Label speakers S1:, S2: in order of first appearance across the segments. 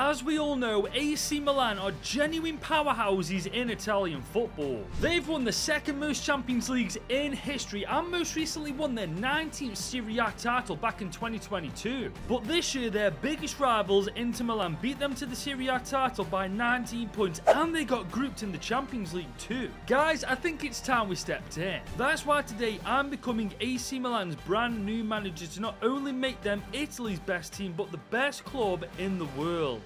S1: As we all know, AC Milan are genuine powerhouses in Italian football. They've won the second most Champions Leagues in history and most recently won their 19th Serie A title back in 2022. But this year, their biggest rivals, Inter Milan, beat them to the Serie A title by 19 points and they got grouped in the Champions League too. Guys, I think it's time we stepped in. That's why today I'm becoming AC Milan's brand new manager to not only make them Italy's best team, but the best club in the world.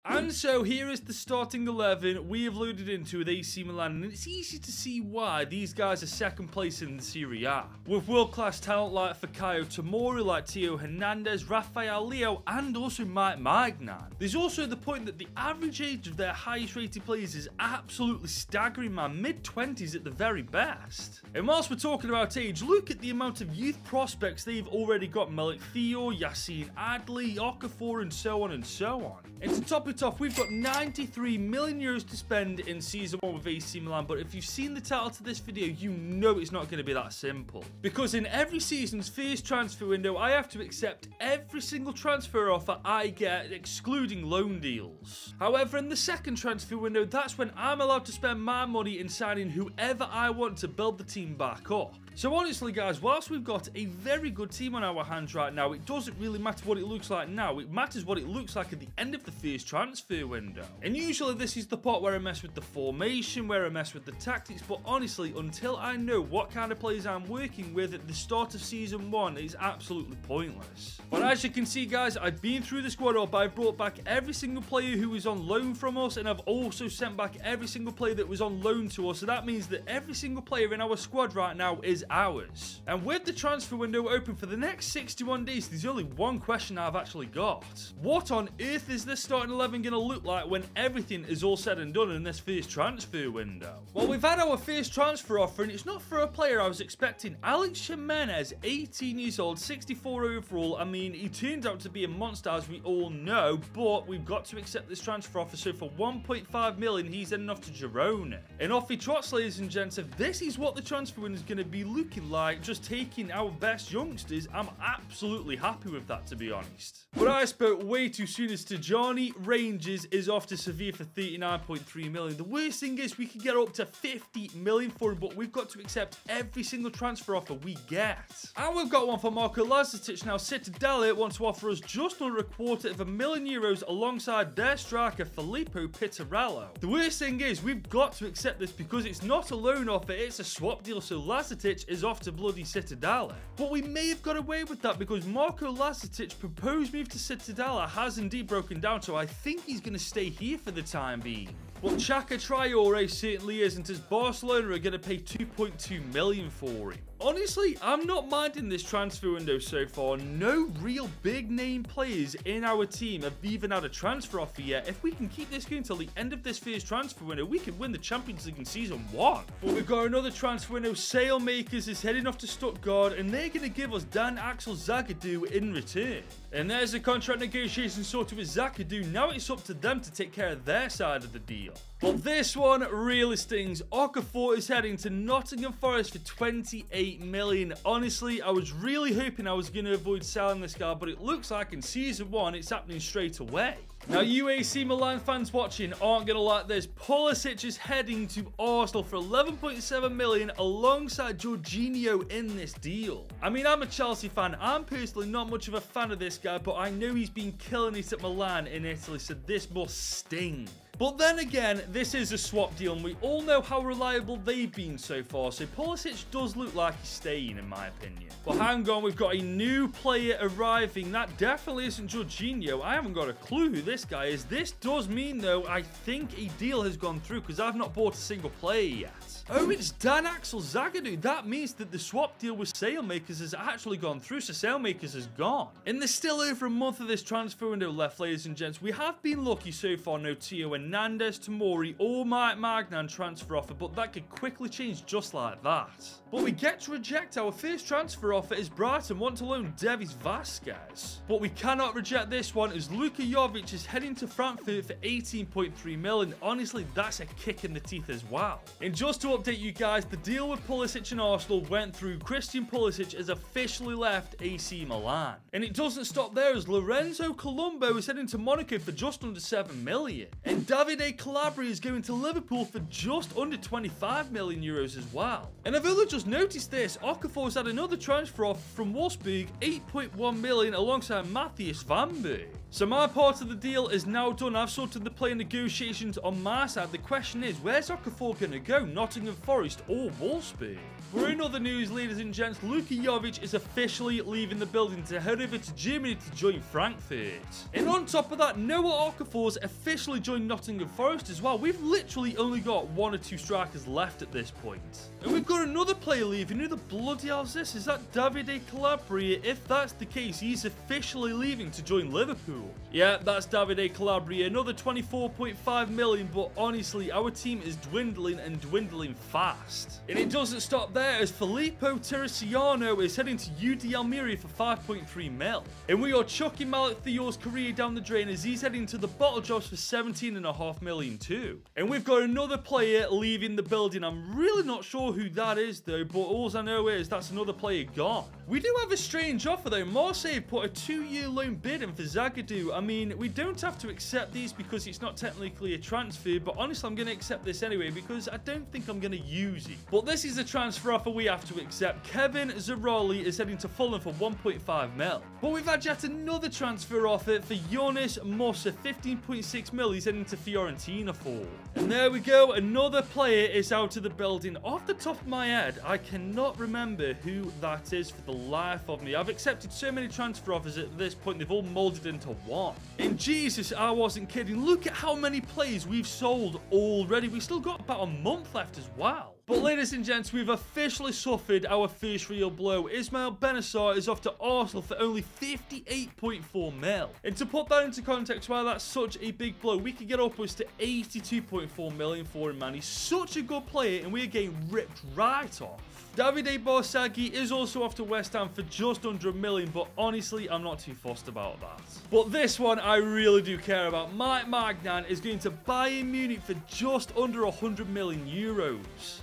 S1: And so here is the starting 11 we have loaded into with AC Milan, and it's easy to see why these guys are second place in the Serie A. With world-class talent like Fikayo Tomori, like Theo Hernandez, Rafael Leo, and also Mike Maignan. There's also the point that the average age of their highest rated players is absolutely staggering, man, mid-20s at the very best. And whilst we're talking about age, look at the amount of youth prospects they've already got: Malik Theo, Yassine Adli, Okafor, and so on and so on. And to top it off, we've got 93 million euros to spend in season 1 with AC Milan, but if you've seen the title to this video, you know it's not going to be that simple. Because in every season's first transfer window, I have to accept every single transfer offer I get, excluding loan deals. However, in the second transfer window, that's when I'm allowed to spend my money in signing whoever I want to build the team back up. So honestly guys, whilst we've got a very good team on our hands right now, it doesn't really matter what it looks like now, it matters what it looks like at the end of the first transfer window. And usually this is the part where I mess with the formation, where I mess with the tactics, but honestly, until I know what kind of players I'm working with at the start of season 1, it's absolutely pointless. But as you can see guys, I've been through the squad up, I've brought back every single player who was on loan from us, and I've also sent back every single player that was on loan to us, so that means that every single player in our squad right now is ours. And with the transfer window open for the next 61 days, there's only one question I've actually got. What on earth is this starting 11 going to look like when everything is all said and done in this first transfer window? Well, we've had our first transfer offer, and it's not for a player I was expecting. Alex Jimenez, 18 years old, 64 overall. I mean, he turned out to be a monster, as we all know, but we've got to accept this transfer offer. So for 1.5 million, he's heading off to Girona. And off he trots, ladies and gents. If this is what the transfer window is going to be looking like, just taking our best youngsters, I'm absolutely happy with that, to be honest. But I spoke way too soon, as Tijani Rangers is off to Sevilla for 39.3 million. The worst thing is we could get up to 50 million for him, but we've got to accept every single transfer offer we get. And we've got one for Marco Lazetic now. Citadele want to offer us just under €250,000 alongside their striker Filippo Pittarello. The worst thing is we've got to accept this because it's not a loan offer, it's a swap deal, so Lazetic is off to bloody Citadele. But we may have got away with that because Marco Lazic's proposed move to Citadele has indeed broken down, so I think he's going to stay here for the time being. But Chaka Traore certainly isn't, as Barcelona are going to pay 2.2 million for him. Honestly, I'm not minding this transfer window so far. No real big name players in our team have even had a transfer offer yet. If we can keep this going till the end of this first transfer window, we could win the Champions League in season 1. But we've got another transfer window. Sailmakers is heading off to Stuttgart, and they're going to give us Dan Axel Zagadou in return. And there's the contract negotiation sorted with Zagadou. Now it's up to them to take care of their side of the deal. But this one really stings. Okafor is heading to Nottingham Forest for 28 million. Honestly, I was really hoping I was going to avoid selling this guy, but it looks like in season 1 it's happening straight away. Now, you AC Milan fans watching aren't going to like this. Pulisic is heading to Arsenal for 11.7 million alongside Jorginho in this deal. I mean, I'm a Chelsea fan. I'm personally not much of a fan of this guy, but I know he's been killing it at Milan in Italy, so this must sting. But then again, this is a swap deal, and we all know how reliable they've been so far, so Pulisic does look like he's staying, in my opinion. But hang on, we've got a new player arriving. That definitely isn't Jorginho. I haven't got a clue who this guy is. This does mean, though, I think a deal has gone through, because I've not bought a single player yet. Oh, it's Dan Axel Zagadou. That means that the swap deal with Sailmakers has actually gone through, so Sailmakers has gone. And there's still over a month of this transfer window left, ladies and gents. We have been lucky so far. No Theo and Hernandez, Tomori, or Mike Magnan transfer offer, but that could quickly change just like that. But we get to reject our first transfer offer as Brighton want to loan Davis Vasquez. But we cannot reject this one as Luka Jovic is heading to Frankfurt for 18.3 million. Honestly, that's a kick in the teeth as well. And just to update you guys, the deal with Pulisic and Arsenal went through. Christian Pulisic has officially left AC Milan. And it doesn't stop there as Lorenzo Colombo is heading to Monaco for just under 7 million. And Davide Calabria is going to Liverpool for just under 25 million euros as well. And I've only just noticed this, Okafor has had another transfer offer from Wolfsburg, 8.1 million alongside Matthias Van Beek. So my part of the deal is now done. I've sorted the player negotiations on my side. The question is, where's Okafor going to go? Nottingham Forest or Wolfsburg? But in other news, ladies and gents, Luka Jovic is officially leaving the building to head over to Germany to join Frankfurt. And on top of that, Noah Okafor's officially joined Nottingham Forest as well. We've literally only got 1 or 2 strikers left at this point. And we've got another player leaving. Who the bloody hell is this? Is that Davide Calabria? If that's the case, he's officially leaving to join Liverpool. Yeah, that's Davide Calabria, another 24.5 million, but honestly, our team is dwindling and dwindling fast. And it doesn't stop there as Filippo Teresiano is heading to UD Almeria for 5.3 mil. And we are chucking Malik Theo's career down the drain as he's heading to the bottle jobs for 17.5 million too. And we've got another player leaving the building. I'm really not sure who that is though, but all I know is that's another player gone. We do have a strange offer though. Marseille put a 2-year loan bid in for Zagadou. I mean, we don't have to accept these because it's not technically a transfer, but honestly, I'm going to accept this anyway because I don't think I'm going to use it. But this is a transfer offer we have to accept. Kevin Zeroli is heading to Fulham for 1.5 mil. But we've had yet another transfer offer for Jonas Mossa, 15.6 mil. He's heading to Fiorentina for. And there we go. Another player is out of the building. Off the top of my head, I cannot remember who that is for the life of me. I've accepted so many transfer offers at this point. They've all molded into one. And Jesus, I wasn't kidding. Look at how many players we've sold already. We still got about a month left as well. But ladies and gents, we've officially suffered our first real blow. Ismail Benassar is off to Arsenal for only 58.4 mil. And to put that into context, why that's such a big blow, we could get upwards to 82.4 million for him, man. He's such a good player and we're getting ripped right off. Davide Barsaghi is also off to West Ham for just under $1 million, but honestly, I'm not too fussed about that. But this one I really do care about. Mike Magnan is going to Bayern Munich for just under 100 million euros.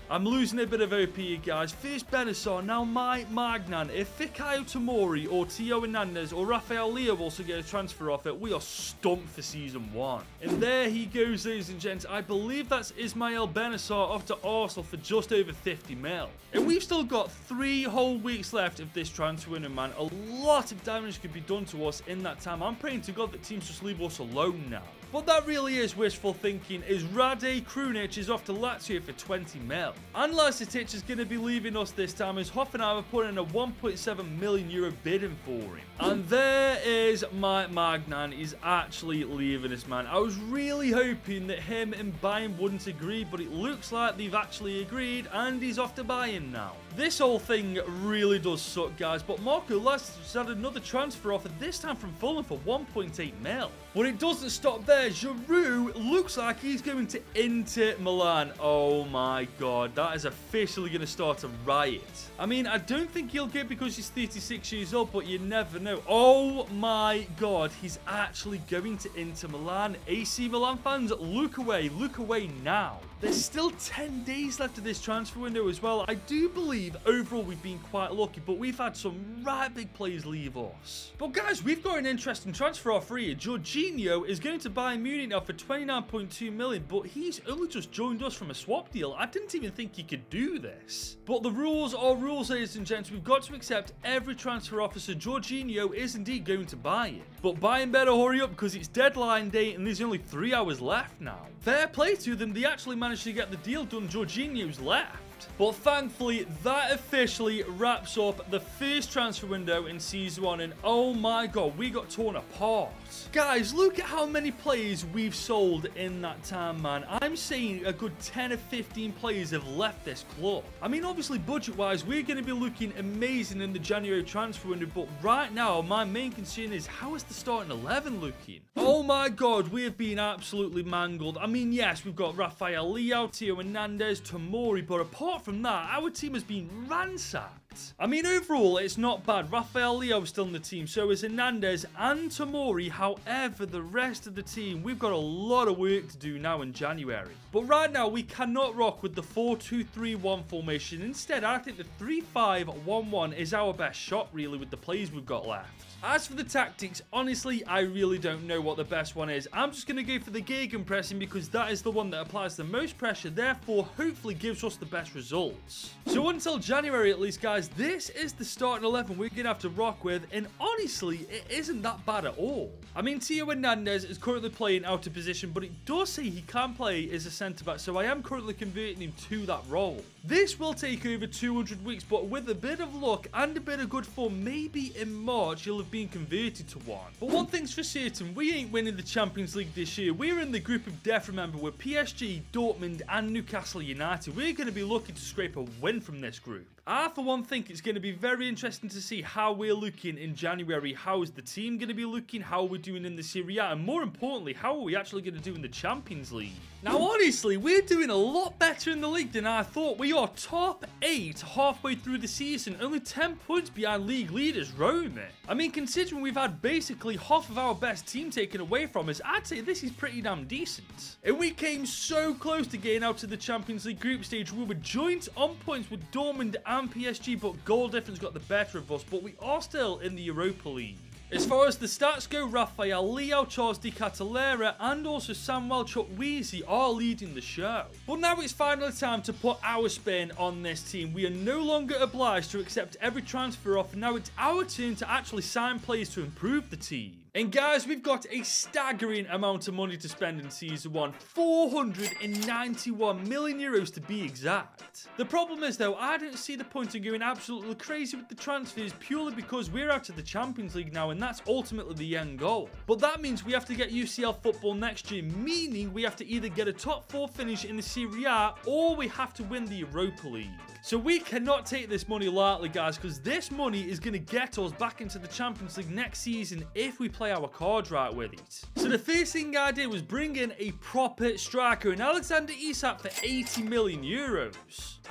S1: I'm losing a bit of OP here, guys. First Benassar, now Mike Magnan. If Fikayo Tomori or Theo Hernandez or Rafael Leo also get a transfer offer, we are stumped for season 1. And there he goes, ladies and gents. I believe that's Ismail Benassar off to Arsenal for just over 50 mil. And we've still got 3 whole weeks left of this transfer window, man. A lot of damage could be done to us in that time. I'm praying to God that teams just leave us alone now. But that really is wishful thinking, as Rade Krunic is off to Lazio for 20 mil. And Lacetic is going to be leaving us this time as Hoffenheim put in a 1.7 million euro bidding for him. And there is Mike Magnan. He's actually leaving us, man. I was really hoping that him and Bayern wouldn't agree, but it looks like they've actually agreed and he's off to Bayern now. This whole thing really does suck, guys, but Marco Lacetic has had another transfer offer, this time from Fulham for 1.8 mil. But it doesn't stop there. Giroud looks like he's going to Inter Milan. Oh my god, that is officially going to start a riot. I mean, I don't think he'll go because he's 36 years old, but you never know. Oh my god, he's actually going to Inter Milan. AC Milan fans, look away now. There's still 10 days left of this transfer window as well. I do believe overall we've been quite lucky, but we've had some right big players leave us. But guys, we've got an interesting transfer offer here. Jorginho is going to Bayern Munich now for 29.2 million, but he's only just joined us from a swap deal. I didn't even think he could do this. But the rules are rules, ladies and gents. We've got to accept every transfer offer, so Jorginho is indeed going to Bayern. But Bayern better hurry up because it's deadline day and there's only 3 hours left now. Fair play to them, they actually managed to get the deal done. Jorginho's left. But thankfully, that officially wraps up the first transfer window in Season 1. And oh my god, we got torn apart. Guys, look at how many players we've sold in that time, man. I'm saying a good 10 or 15 players have left this club. I mean, obviously, budget-wise, we're going to be looking amazing in the January transfer window, but right now, my main concern is how is the starting 11 looking? Oh my God, we have been absolutely mangled. I mean, yes, we've got Rafael Leao, Theo Hernandez, Tomori, but apart from that, our team has been ransacked. I mean, overall, it's not bad. Rafael Leao is still in the team, so is Hernandez and Tomori. However, the rest of the team, we've got a lot of work to do now in January. But right now, we cannot rock with the 4-2-3-1 formation. Instead, I think the 3-5-1-1 is our best shot, really, with the players we've got left. As for the tactics, honestly, I really don't know what the best one is. I'm just going to go for the gegenpressing because that is the one that applies the most pressure, therefore hopefully gives us the best results. So until January at least, guys, this is the starting 11 we're going to have to rock with, and honestly, it isn't that bad at all. I mean, Theo Hernandez is currently playing out of position, but it does say he can play as a centre-back, so I am currently converting him to that role. This will take over 200 weeks, but with a bit of luck and a bit of good form, maybe in March you'll have been converted to one. But one thing's for certain, we ain't winning the Champions League this year. We're in the group of death, remember, with PSG, Dortmund and Newcastle United. We're going to be looking to scrape a win from this group. I, for one, think it's going to be very interesting to see how we're looking in January. How is the team going to be looking? How are we doing in the Serie A? And more importantly, how are we actually going to do in the Champions League? Now, honestly, we're doing a lot better in the league than I thought. We are top 8 halfway through the season, only 10 points behind league leaders Roma. I mean, considering we've had basically half of our best team taken away from us, I'd say this is pretty damn decent. And we came so close to getting out to the Champions League group stage. We were joint on points with Dortmund and PSG, but goal difference got the better of us, but we are still in the Europa League. As far as the stats go, Rafael Leao, Charles Di Catalera and also Samuel Chukwueze are leading the show. But now it's finally time to put our spin on this team. We are no longer obliged to accept every transfer offer. Now it's our turn to actually sign players to improve the team. And guys, we've got a staggering amount of money to spend in Season 1. 491 million euros to be exact. The problem is though, I don't see the point in going absolutely crazy with the transfers purely because we're out of the Champions League now and that's ultimately the end goal. But that means we have to get UCL football next year, meaning we have to either get a top 4 finish in the Serie A or we have to win the Europa League. So we cannot take this money lightly, guys, because this money is going to get us back into the Champions League next season if we play our cards right with it. So the first thing I did was bring in a proper striker, and Alexander Isak for 80 million euros.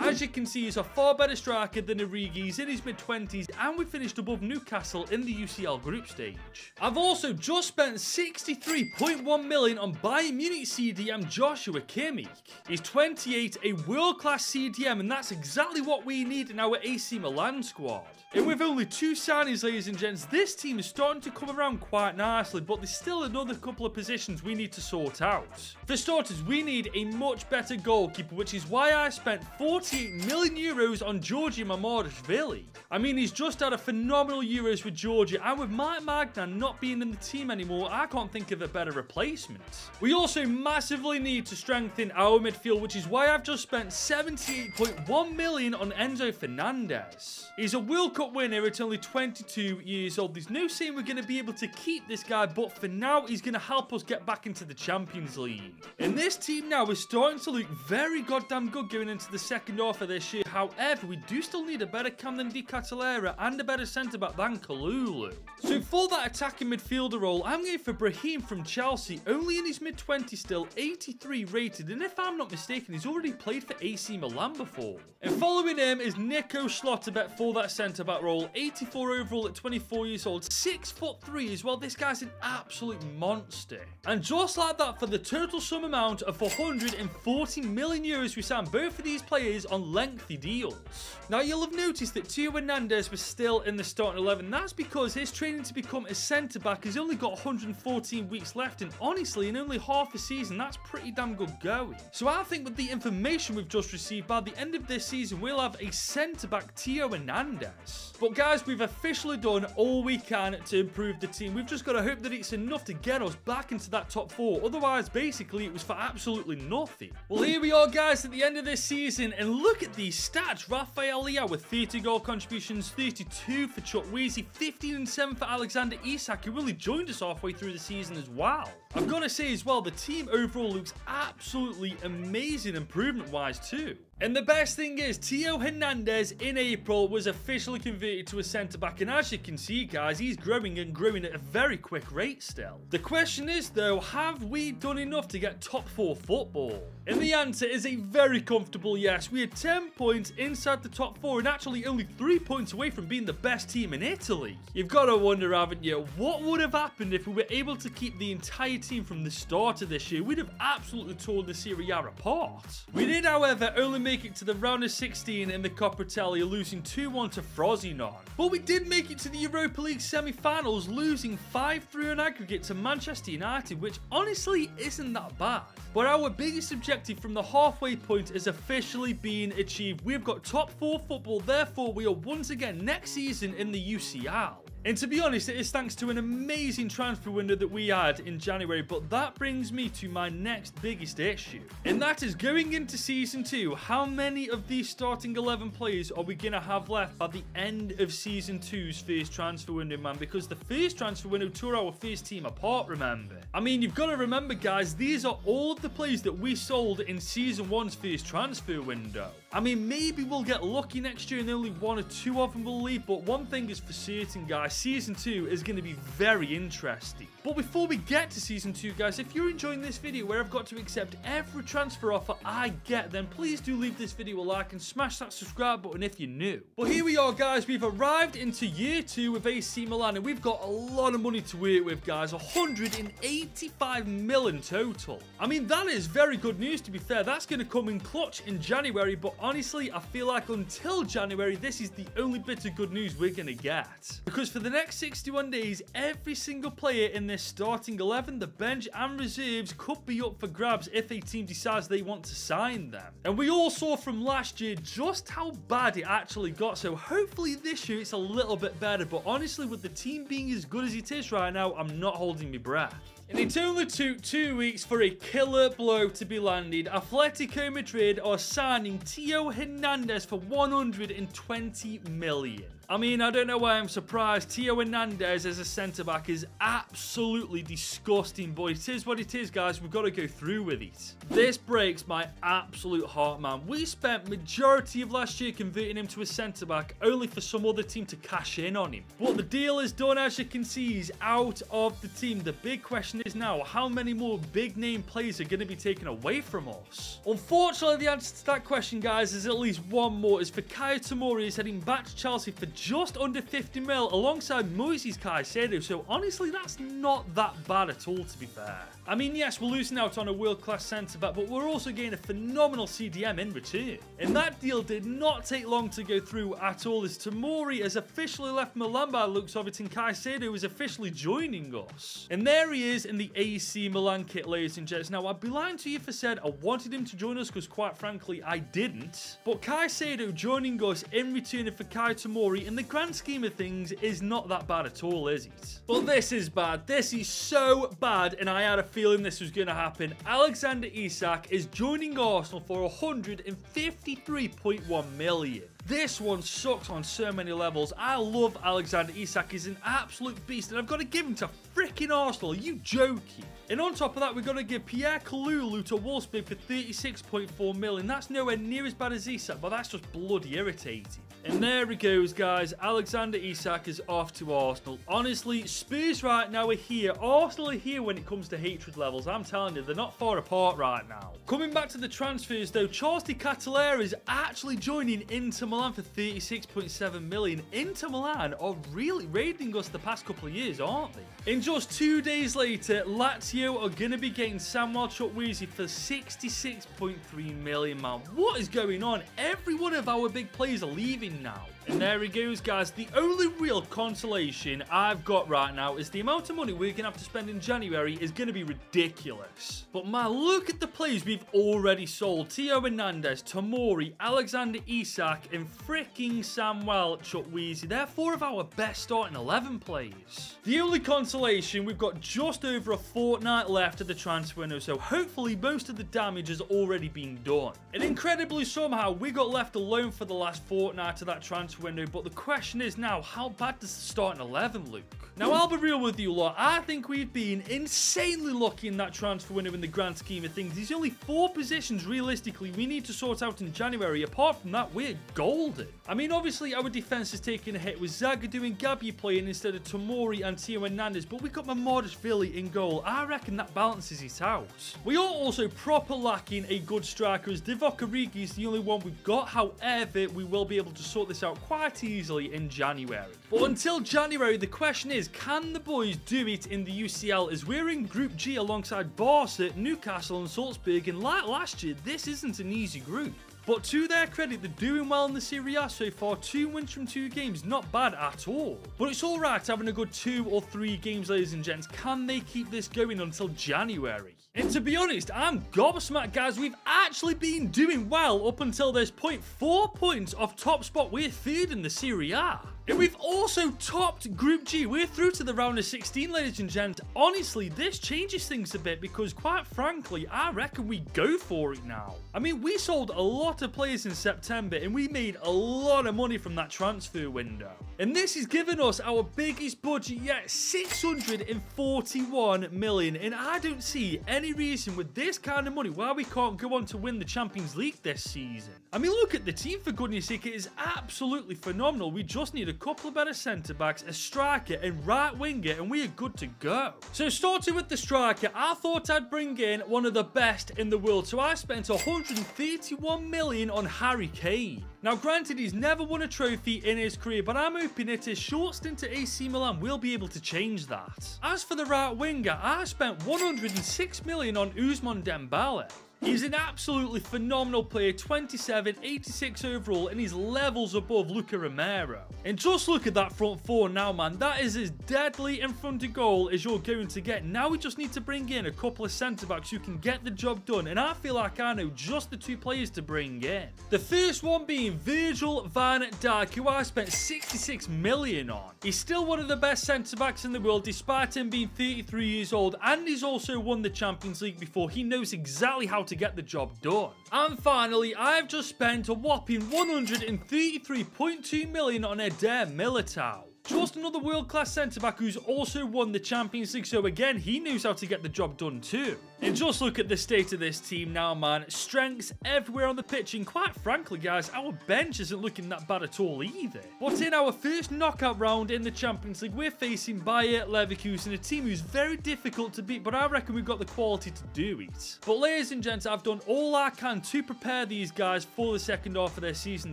S1: As you can see, he's a far better striker than Origi. He's in his mid-20s, and we finished above Newcastle in the UCL group stage. I've also just spent 63.1 million on Bayern Munich CDM Joshua Kimmich. He's 28, a world-class CDM, and that's exactly what we need in our AC Milan squad. And with only 2 signings, ladies and gents, this team is starting to come around quite nicely, but there's still another couple of positions we need to sort out. For starters, we need a much better goalkeeper, which is why I spent 48 million euros on Georgi Mamardashvili. I mean, he's just had a phenomenal Euros with Georgia, and with Mike Magnan not being in the team anymore, I can't think of a better replacement. We also massively need to strengthen our midfield, which is why I've just spent 78.1 million on Enzo Fernandez. He's a World Cup winner at only 22 years old. There's no saying we're going to be able to keep this guy, but for now, he's going to help us get back into the Champions League. And this team now is starting to look very goddamn good going into the second half of this year. However, we do still need a better cam than Di Catalera and a better centre-back than Kalulu. So for that attacking midfielder role, I'm going for Brahim from Chelsea, only in his mid-20s still, 83 rated, and if I'm not mistaken, he's already played for AC Milan before. And following him is Nico Schlotterbeck for that centre-back role, 84 overall at 24 years old, 6'3" as well. This guy's an absolute monster. And just like that, for the total sum amount of 440 million euros, we signed both of these players on lengthy deals. Now, you'll have noticed that Theo Hernandez was still in the starting 11. That's because his training to become a centre-back has only got 114 weeks left, and honestly, in only half a season, that's pretty damn good going. So I think with the information we've just received, by the end of this season, we'll have a centre-back Theo Hernandez. But guys, we've officially done all we can to improve the team. We've just got to hope that it's enough to get us back into that top 4. Otherwise, basically, it was for absolutely nothing. Well, here we are, guys, at the end of this season, and look at these stats, Rafael Leao with 30 goal contributions, 32 for Chukwueze, 15 and 7 for Alexander Isak, who really joined us halfway through the season as well. I've got to say as well, the team overall looks absolutely amazing improvement-wise too. And the best thing is, Theo Hernandez in April was officially converted to a centre-back, and as you can see guys, he's growing and growing at a very quick rate still. The question is though, have we done enough to get top 4 football? And the answer is a very comfortable yes. We are 10 points inside the top 4 and actually only 3 points away from being the best team in Italy. You've got to wonder, haven't you, what would have happened if we were able to keep the entire team from the start of this year? We'd have absolutely torn the Serie A apart. We did, however, only make it to the round of 16 in the Coppa Italia, losing 2-1 to Frosinone. But we did make it to the Europa League semi-finals, losing 5-3 on aggregate to Manchester United, which honestly isn't that bad. But our biggest objective from the halfway point is officially being achieved. We've got top 4 football, therefore we are once again next season in the UCL. And to be honest, it is thanks to an amazing transfer window that we had in January, but that brings me to my next biggest issue. And that is going into Season 2, how many of these starting 11 players are we going to have left by the end of Season 2's first transfer window, man? Because the first transfer window tore our first team apart, remember? I mean, you've got to remember, guys, these are all of the players that we sold in Season 1's first transfer window. I mean, maybe we'll get lucky next year and only 1 or 2 of them will leave, but one thing is for certain, guys, Season 2 is going to be very interesting. But before we get to Season 2, guys, if you're enjoying this video where I've got to accept every transfer offer I get, then please do leave this video a like and smash that subscribe button if you're new. But here we are, guys. We've arrived into year 2 with AC Milan, and we've got a lot of money to work with, guys. 185 million total. I mean, that is very good news, to be fair. That's going to come in clutch in January, but honestly, I feel like until January, this is the only bit of good news we're going to get. Because for the next 61 days, every single player in this starting 11, the bench and reserves could be up for grabs if a team decides they want to sign them. And we all saw from last year just how bad it actually got, so hopefully this year it's a little bit better, but honestly, with the team being as good as it is right now, I'm not holding my breath. And it only took 2 weeks for a killer blow to be landed. Atletico Madrid are signing Theo Hernandez for 120 million. I mean, I don't know why I'm surprised. Theo Hernandez as a centre-back is absolutely disgusting, but it is what it is, guys. We've got to go through with it. This breaks my absolute heart, man. We spent majority of last year converting him to a centre-back, only for some other team to cash in on him. But the deal is done, as you can see. He's out of the team. The big question is now, how many more big-name players are going to be taken away from us? Unfortunately, the answer to that question, guys, is at least one more. Is Fikayo Tomori is heading back to Chelsea for just under 50 mil alongside Moises Caicedo, so honestly that's not that bad at all, to be fair. I mean, yes, we're losing out on a world-class centre-back, but we're also getting a phenomenal CDM in return. And that deal did not take long to go through at all, as Tomori has officially left Milan by the looks of it, and Caicedo is officially joining us. And there he is in the AC Milan kit, ladies and gents. Now, I'd be lying to you if I said I wanted him to join us, because quite frankly, I didn't. But Caicedo joining us in return of Fikayo Tomori, in the grand scheme of things, is not that bad at all, is it? But this is bad. This is so bad, and I had a feeling this was going to happen. Alexander Isak is joining Arsenal for 153.1 million. This one sucks on so many levels. I love Alexander Isak. He's an absolute beast, and I've got to give him to freaking Arsenal. Are you joking? And on top of that, we've got to give Pierre Kalulu to Wolfsburg for 36.4 million. That's nowhere near as bad as Isak, but that's just bloody irritating. And there he goes, guys. Alexander Isak is off to Arsenal. Honestly, Spurs right now are here. Arsenal are here when it comes to hatred levels. I'm telling you, they're not far apart right now. Coming back to the transfers, though, Charles de Ketelaere is actually joining Inter Milan for 36.7 million. Inter Milan are really raiding us the past couple of years, aren't they? And just 2 days later, Lazio are going to be getting Samuel Chukwueze for 66.3 million, man. What is going on? Every one of our big players are leaving now. And there he goes, guys. The only real consolation I've got right now is the amount of money we're going to have to spend in January is going to be ridiculous. But man, look at the players we've already sold. Theo Hernandez, Tomori, Alexander Isak, and freaking Samuel Chukwueze. They're 4 of our best starting 11 players. The only consolation, we've got just over a fortnight left of the transfer window, so hopefully most of the damage has already been done. And incredibly somehow, we got left alone for the last fortnight of that transfer window, but the question is now, how bad does the starting 11 look? Now, I'll be real with you lot, I think we've been insanely lucky in that transfer window in the grand scheme of things. There's only 4 positions realistically we need to sort out in January. Apart from that, we're golden. I mean, obviously our defense is taking a hit with Zagadou and Gabby playing instead of Tomori and Theo Hernandez, but we got Mamardashvili in goal. I reckon that balances it out. We are also proper lacking a good striker, as Divock Origi is the only one we've got. However, we will be able to sort this out quite easily in January. But until January, the question is, can the boys do it in the UCL, as we're in Group G alongside Barca, Newcastle and Salzburg, and like last year, this isn't an easy group. But to their credit, they're doing well in the Serie A so far. 2 wins from 2 games, not bad at all. But it's alright having a good 2 or 3 games, ladies and gents. Can they keep this going until January? And to be honest, I'm gobsmacked, guys. We've actually been doing well up until this point. 4 points off top spot. We're 3rd in the Serie A. And we've also topped Group G. We're through to the round of 16, ladies and gents. Honestly, this changes things a bit because, quite frankly, I reckon we go for it now. I mean, we sold a lot of players in September and we made a lot of money from that transfer window. And this has given us our biggest budget yet, 641 million. And I don't see any reason with this kind of money why we can't go on to win the Champions League this season. I mean, look at the team, for goodness sake. It is absolutely phenomenal. We just need a couple of better centre-backs, a striker and right winger, and we are good to go. So starting with the striker, I thought I'd bring in one of the best in the world. So I spent 131 million on Harry Kane. Now granted, he's never won a trophy in his career, but I'm hoping that his short stint at AC Milan will be able to change that. As for the right winger, I spent 106 million on Ousmane Dembele. He's an absolutely phenomenal player, 27, 86 overall, and he's levels above Luca Romero. And just look at that front 4 now, man. That is as deadly in front of goal as you're going to get. Now we just need to bring in a couple of centre-backs who can get the job done, and I feel like I know just the 2 players to bring in. The first one being Virgil van Dijk, who I spent 66 million on. He's still one of the best centre-backs in the world, despite him being 33 years old, and he's also won the Champions League before. He knows exactly how to get the job done. And finally, I've just spent a whopping 133.2 million on Eder Militao. Just another world-class centre-back who's also won the Champions League, so again, he knows how to get the job done too. And just look at the state of this team now, man. Strengths everywhere on the pitch, and quite frankly, guys, our bench isn't looking that bad at all either. But in our first knockout round in the Champions League, we're facing Bayer Leverkusen, a team who's very difficult to beat, but I reckon we've got the quality to do it. But ladies and gents, I've done all I can to prepare these guys for the second half of their season.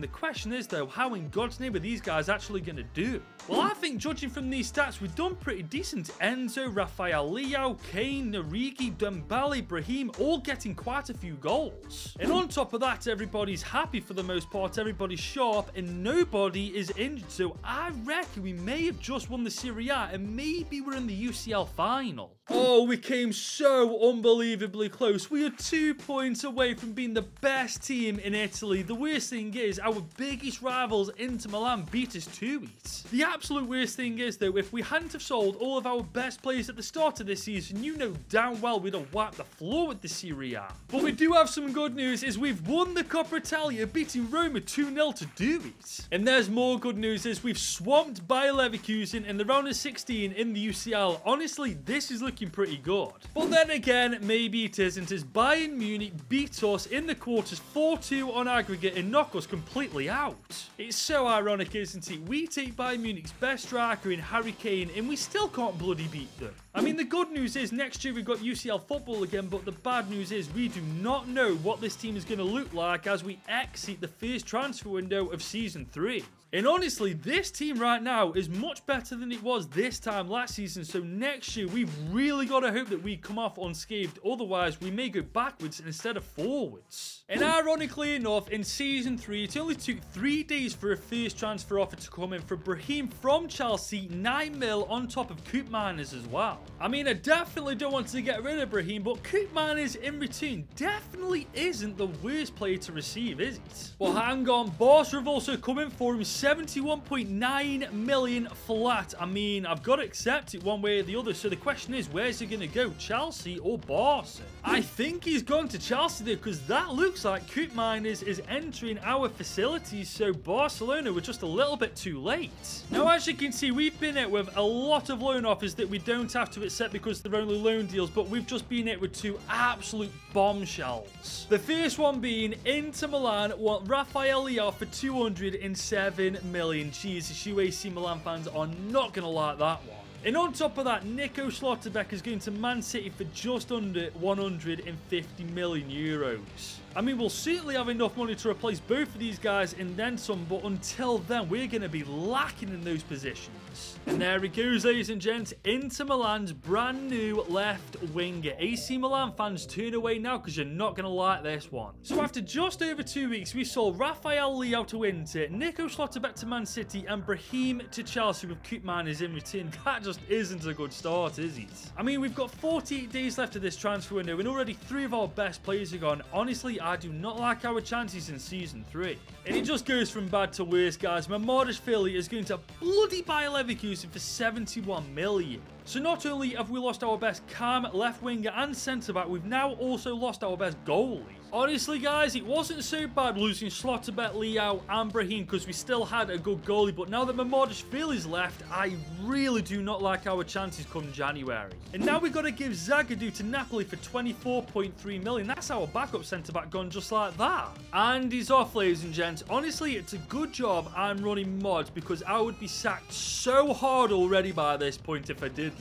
S1: The question is, though, how in God's name are these guys actually going to do? Well, I think judging from these stats, we've done pretty decent. Enzo, Rafael Leao, Kane, Origi, Dembele, Brahim, all getting quite a few goals. And on top of that, everybody's happy for the most part, everybody's sharp, and nobody is injured. So I reckon we may have just won the Serie A, and maybe we're in the UCL final. Oh, we came so unbelievably close. We are 2 points away from being the best team in Italy. The worst thing is, our biggest rivals, Inter Milan, beat us to it. The absolute worst thing is, though, if we hadn't have sold all of our best players at the start of this season, you know damn well we'd have wiped the floor with the Serie A. But we do have some good news, is we've won the Coppa Italia, beating Roma 2-0 to do it. And there's more good news, is we've swamped Bayer Leverkusen in the round of 16 in the UCL. Honestly, this is looking pretty good. But then again, maybe it isn't, as Bayern Munich beat us in the quarters 4-2 on aggregate and knock us completely out. It's so ironic, isn't it? We take Bayern Munich's best striker in Harry Kane and we still can't bloody beat them. I mean, the good news is next year we've got UCL football again, but the bad news is we do not know what this team is going to look like as we exit the first transfer window of Season 3. And honestly, this team right now is much better than it was this time last season. So next year, we've really got to hope that we come off unscathed. Otherwise, we may go backwards instead of forwards. And ironically enough, in Season 3, it only took 3 days for a first transfer offer to come in for Brahim from Chelsea, 9 mil on top of Koopmeiners as well. I mean, I definitely don't want to get rid of Brahim, but Koopmeiners in return definitely isn't the worst player to receive, is it? Well, hang on, Barca have also come in for him, 71.9 million flat. I mean, I've got to accept it one way or the other, so the question is, where's he going to go, Chelsea or Barca? I think he's gone to Chelsea there, because that looks like Koopmeiners is entering our facilities, so Barcelona were just a little bit too late. Now, as you can see, we've been hit with a lot of loan offers that we don't have to accept because they're only loan deals, but we've just been hit with 2 absolute bombshells. The first one being Inter Milan want Rafael Leao for 207 million. Jesus, you AC Milan fans are not going to like that one. And on top of that, Nico Schlotterbeck is going to Man City for just under 150 million euros. I mean, we'll certainly have enough money to replace both of these guys and then some, but until then, we're going to be lacking in those positions. And there he goes, ladies and gents, Inter Milan's brand new left winger. AC Milan fans, turn away now because you're not going to like this one. So after just over 2 weeks, we saw Rafael Leao to Inter, Nico Schlotterbeck to Man City, and Brahim to Chelsea with Koopmeiners in return. That just isn't a good start, is it? I mean, we've got 48 days left of this transfer window, and already 3 of our best players are gone. Honestly, I do not like our chances in Season 3. And it just goes from bad to worse, guys. Mamardashvili is going to bloody buy Leverkusen for 71 million. So not only have we lost our best calm left winger and centre-back, we've now also lost our best goalie. Honestly, guys, it wasn't so bad losing Schlotterbeck, Leao and Brahim because we still had a good goalie, but now that Mamardashvili's left, I really do not like our chances come January. And now we've got to give Zagadou to Napoli for 24.3 million. That's our backup centre-back gone just like that. And he's off, ladies and gents. Honestly, it's a good job I'm running mods because I would be sacked so hard already by this point if I didn't.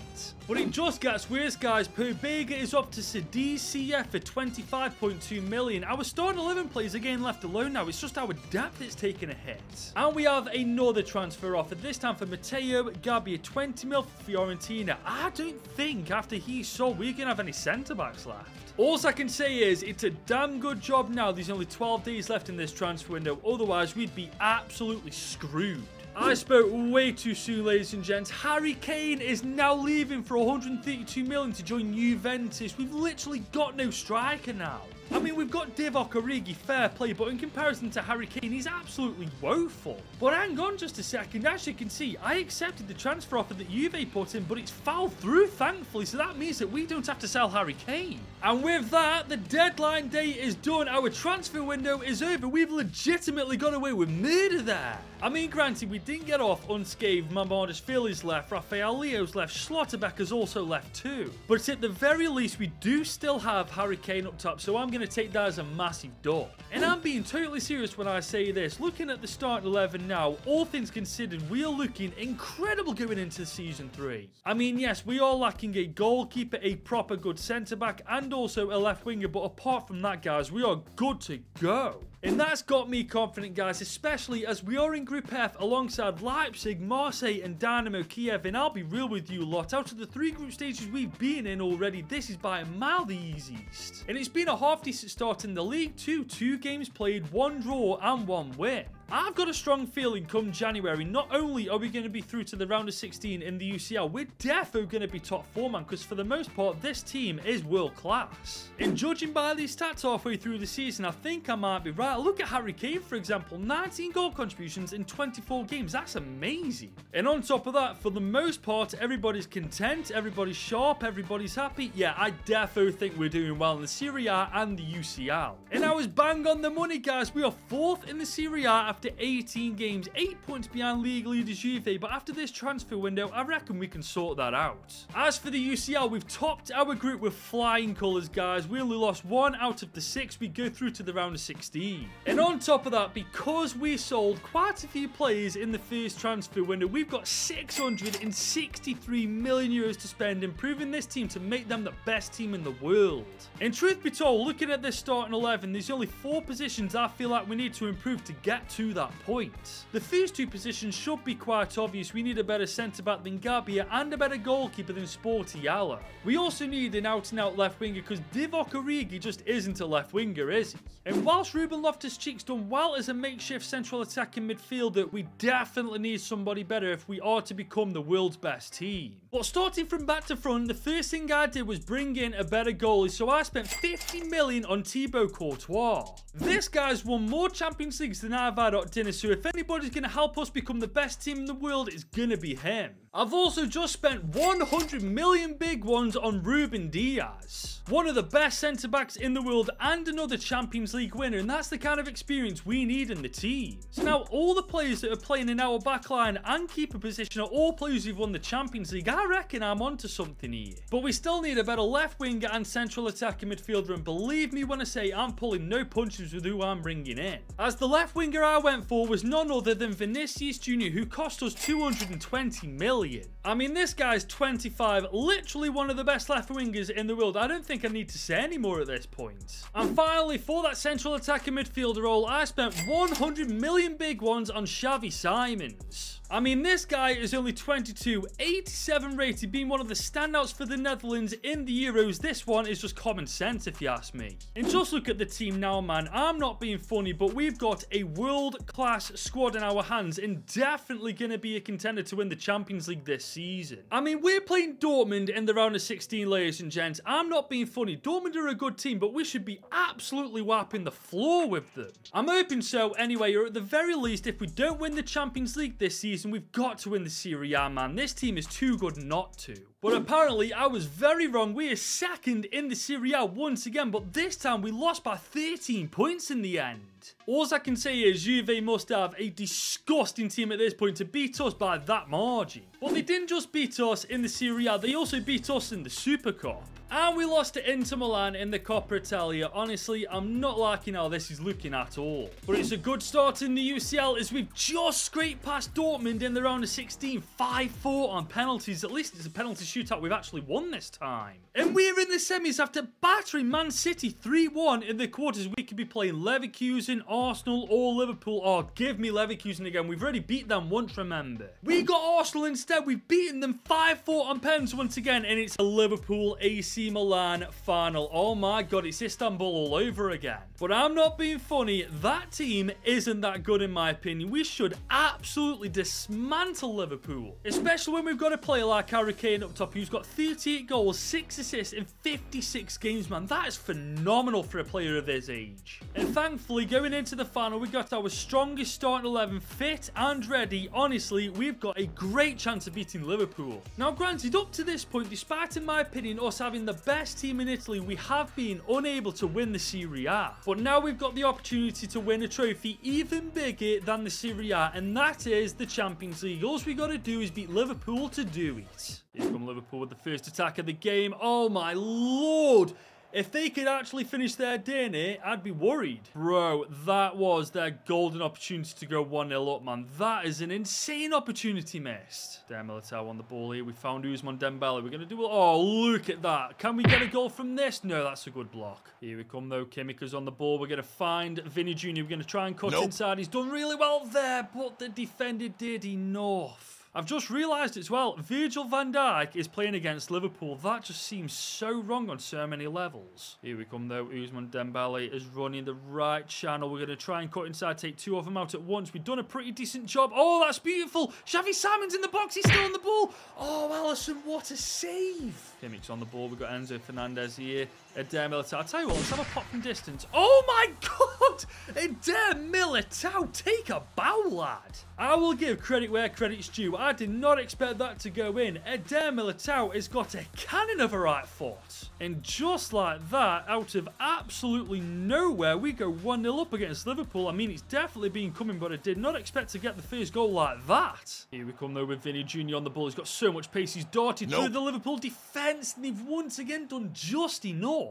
S1: But it just gets worse, guys. Pobega is off to Cadiz CF for 25.2 million. Our starting 11 players again left alone now. It's just our depth that's taking a hit. And we have another transfer offer, this time for Matteo Gabbia, 20 mil for Fiorentina. I don't think after he's sold we're going to have any centre-backs left. All I can say is it's a damn good job now there's only 12 days left in this transfer window. Otherwise, we'd be absolutely screwed. I spoke way too soon, ladies and gents. Harry Kane is now leaving for 132 million to join Juventus. We've literally got no striker now. I mean, we've got Divock Origi, fair play, but in comparison to Harry Kane, he's absolutely woeful. But hang on just a second. As you can see, I accepted the transfer offer that Juve put in, but it's fouled through, thankfully, so that means that we don't have to sell Harry Kane. And with that, the deadline day is done. Our transfer window is over. We've legitimately got away with murder there. I mean, granted, we didn't get off unscathed. Mamardashvili's left, Rafael Leao's left, Schlotterbeck has also left too. But at the very least, we do still have Harry Kane up top, so I'm going to take that as a massive dub. And I'm being totally serious when I say this. Looking at the starting 11 now, all things considered, we are looking incredible going into Season 3. I mean, yes, we are lacking a goalkeeper, a proper good centre-back, and also a left winger, but apart from that, guys, we are good to go. And that's got me confident, guys, especially as we are in Group F alongside Leipzig, Marseille and Dynamo Kiev. And I'll be real with you lot, out of the 3 group stages we've been in already, this is by a mile the easiest. And it's been a half-decent start in the league too. 2 games played, 1 draw and 1 win. I've got a strong feeling come January, not only are we going to be through to the round of 16 in the UCL, we're defo going to be top 4, man, because for the most part, this team is world class. And judging by these stats halfway through the season, I think I might be right. Look at Harry Kane, for example, 19 goal contributions in 24 games. That's amazing. And on top of that, for the most part, everybody's content, everybody's sharp, everybody's happy. Yeah, I defo think we're doing well in the Serie A and the UCL. And I was bang on the money, guys. We are 4th in the Serie A after 18 games, 8 points behind league leaders Juve, but after this transfer window, I reckon we can sort that out. As for the UCL, we've topped our group with flying colours, guys. We only lost 1 out of the 6. We go through to the round of 16. And on top of that, because we sold quite a few players in the first transfer window, we've got 663 million euros to spend, improving this team to make them the best team in the world. And truth be told, looking at this starting 11, there's only 4 positions I feel like we need to improve to get to to that point. The first two positions should be quite obvious. We need a better centre-back than Gabbia and a better goalkeeper than Sportiello. We also need an out-and-out left winger because Divock Origi just isn't a left winger, is he? And whilst Ruben Loftus-Cheek's done well as a makeshift central attacking midfielder, we definitely need somebody better if we are to become the world's best team. But starting from back to front, the first thing I did was bring in a better goalie, so I spent 50 million on Thibaut Courtois. This guy's won more Champions Leagues than I've had at dinner, so if anybody's going to help us become the best team in the world, it's going to be him. I've also just spent 100 million big ones on Ruben Diaz, one of the best centre-backs in the world and another Champions League winner, and that's the kind of experience we need in the team. So now all the players that are playing in our backline and keeper position are all players who've won the Champions League. I reckon I'm onto something here. But we still need a better left winger and central attacking midfielder, and believe me when I say I'm pulling no punches with who I'm bringing in. As the left winger I went for was none other than Vinicius Jr., who cost us 220 million. I mean, this guy's 25, literally one of the best left wingers in the world. I don't think I need to say any more at this point. And finally, for that central attacking midfielder role, I spent 100 million big ones on Xavi Simons. I mean, this guy is only 22, 87 rated, being one of the standouts for the Netherlands in the Euros. This one is just common sense if you ask me. And just look at the team now, man. I'm not being funny, but we've got a world-class squad in our hands and definitely going to be a contender to win the Champions League this season. I mean, we're playing Dortmund in the round of 16, ladies and gents. I'm not being funny. Dortmund are a good team, but we should be absolutely wiping the floor with them. I'm hoping so anyway, or at the very least, if we don't win the Champions League this season, we've got to win the Serie A, man. This team is too good not to. But apparently, I was very wrong. We are second in the Serie A once again, but this time we lost by 13 points in the end. All I can say is Juve must have a disgusting team at this point to beat us by that margin. But they didn't just beat us in the Serie A, they also beat us in the Super Cup. And we lost to Inter Milan in the Coppa Italia. Honestly, I'm not liking how this is looking at all. But it's a good start in the UCL as we've just scraped past Dortmund in the round of 16, 5-4 on penalties. At least it's a penalty shootout we've actually won this time. And we're in the semis after battering Man City 3-1 in the quarters. We could be playing Leverkusen, Arsenal, or Liverpool. Oh, give me Leverkusen again. We've already beat them once, remember. We got Arsenal instead. We've beaten them 5-4 on pens once again, and it's a Liverpool AC Milan final. Oh my god, it's Istanbul all over again. But I'm not being funny, that team isn't that good in my opinion. We should absolutely dismantle Liverpool, especially when we've got a player like Harry Kane up top who's got 38 goals, 6 assists in 56 games, man. That is phenomenal for a player of his age. And thankfully, going into the final, we got our strongest starting 11 fit and ready. Honestly, we've got a great chance of beating Liverpool. Now granted, up to this point, despite in my opinion us having the best team in Italy, we have been unable to win the Serie A. But now we've got the opportunity to win a trophy even bigger than the Serie A, and that is the Champions League. All we got to do is beat Liverpool to do it. Here come Liverpool with the first attack of the game. Oh my lord! If they could actually finish their day in it, I'd be worried. Bro, that was their golden opportunity to go 1-0 up, man. That is an insane opportunity missed. Damn, Militao on the ball here. We found Ousmane Dembele. We're going to do... Oh, look at that. Can we get a goal from this? No, that's a good block. Here we come, though. Kimika's on the ball. We're going to find Vinny Jr. We're going to try and cut inside. He's done really well there, but the defender did enough. I've just realised as well, Virgil van Dijk is playing against Liverpool. That just seems so wrong on so many levels. Here we come though. Ousmane Dembele is running the right channel. We're going to try and cut inside, take two of them out at once. We've done a pretty decent job. Oh, that's beautiful. Xavi Simons in the box. He's still on the ball. Oh, Alisson, what a save. Kimmich's on the ball. We've got Enzo Fernandez here. Eder Militao. I'll tell you what, let's have a pop from distance. Oh my god! Eder Militao, take a bow, lad. I will give credit where credit's due. I did not expect that to go in. Eder Militao has got a cannon of a right foot. And just like that, out of absolutely nowhere, we go 1-0 up against Liverpool. I mean, it's definitely been coming, but I did not expect to get the first goal like that. Here we come, though, with Vinny Jr. on the ball. He's got so much pace. He's darted through the Liverpool defence, and they've once again done just enough.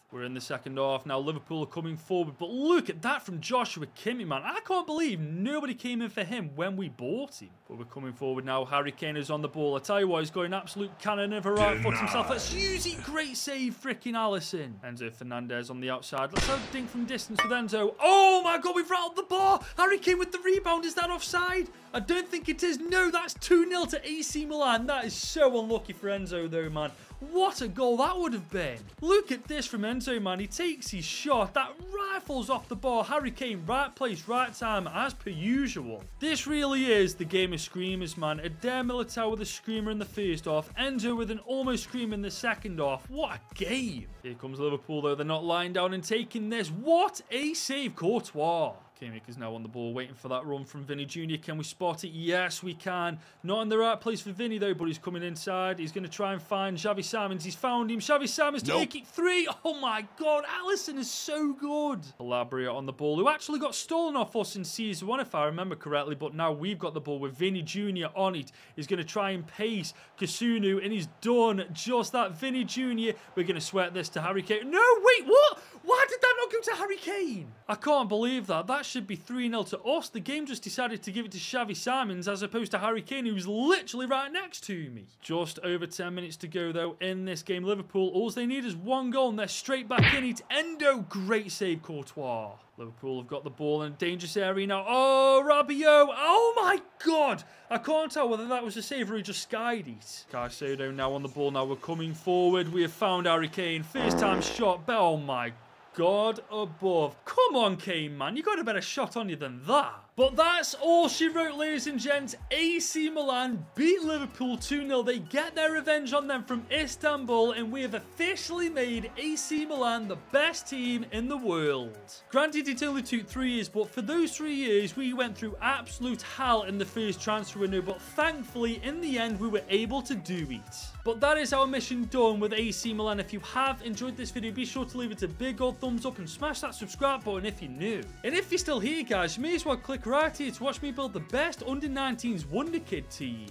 S1: We're in the second half now. Liverpool are coming forward. But look at that from Joshua Kimmich, man. I can't believe nobody came in for him when we bought him. But we're coming forward now. Harry Kane is on the ball. I tell you what, he's got an absolute cannon of a right foot himself. Let's use it. Great save, freaking Alisson. Enzo Fernandez on the outside. Let's have a dink from distance with Enzo. Oh my God, we've rattled the bar. Harry Kane with the rebound. Is that offside? I don't think it is. No, that's 2-0 to AC Milan. That is so unlucky for Enzo though, man. What a goal that would have been. Look at this from Enzo, man. He takes his shot. That rifles off the ball. Harry Kane, right place, right time, as per usual. This really is the game of screamers, man. Adair Militao with a screamer in the first half. Enzo with an almost screamer in the second half. What a game. Here comes Liverpool, though. They're not lying down and taking this. What a save, Courtois. Kimmich is now on the ball, waiting for that run from Vinny Jr. Can we spot it? Yes, we can. Not in the right place for Vinny, though, but he's coming inside. He's going to try and find Xavi Simons. He's found him. Xavi Simons to make it 3. Oh, my God. Alisson is so good. Calabria on the ball, who actually got stolen off us in Season 1, if I remember correctly, but now we've got the ball with Vinny Jr. on it. He's going to try and pace Kasunu, and he's done just that. Vinny Jr. We're going to sweat this to Harry Kane. No, wait, what? Why did that not go to Harry Kane? I can't believe that. That should be 3-0 to us. The game just decided to give it to Xavi Simons as opposed to Harry Kane, who's literally right next to me. Just over 10 minutes to go, though, in this game. Liverpool, all they need is 1 goal, and they're straight back in it. Endo, great save, Courtois. Liverpool have got the ball in a dangerous area now. Oh, Rabiot. Oh, my God. I can't tell whether that was a save or he just skied it. Caicedo now on the ball. Now we're coming forward. We have found Harry Kane. First time shot. Oh, my God above. Come on, Kane, man. You got a better shot on you than that. But that's all she wrote, ladies and gents. AC Milan beat Liverpool 2-0. They get their revenge on them from Istanbul, and we have officially made AC Milan the best team in the world. Granted, it only took 3 years, but for those 3 years, we went through absolute hell in the first transfer window, but thankfully, in the end, we were able to do it. But that is our mission done with AC Milan. If you have enjoyed this video, be sure to leave it a big old thumbs up and smash that subscribe button if you're new. And if you're still here, guys, you may as well click right here to watch me build the best under-19s Wonder Kid team.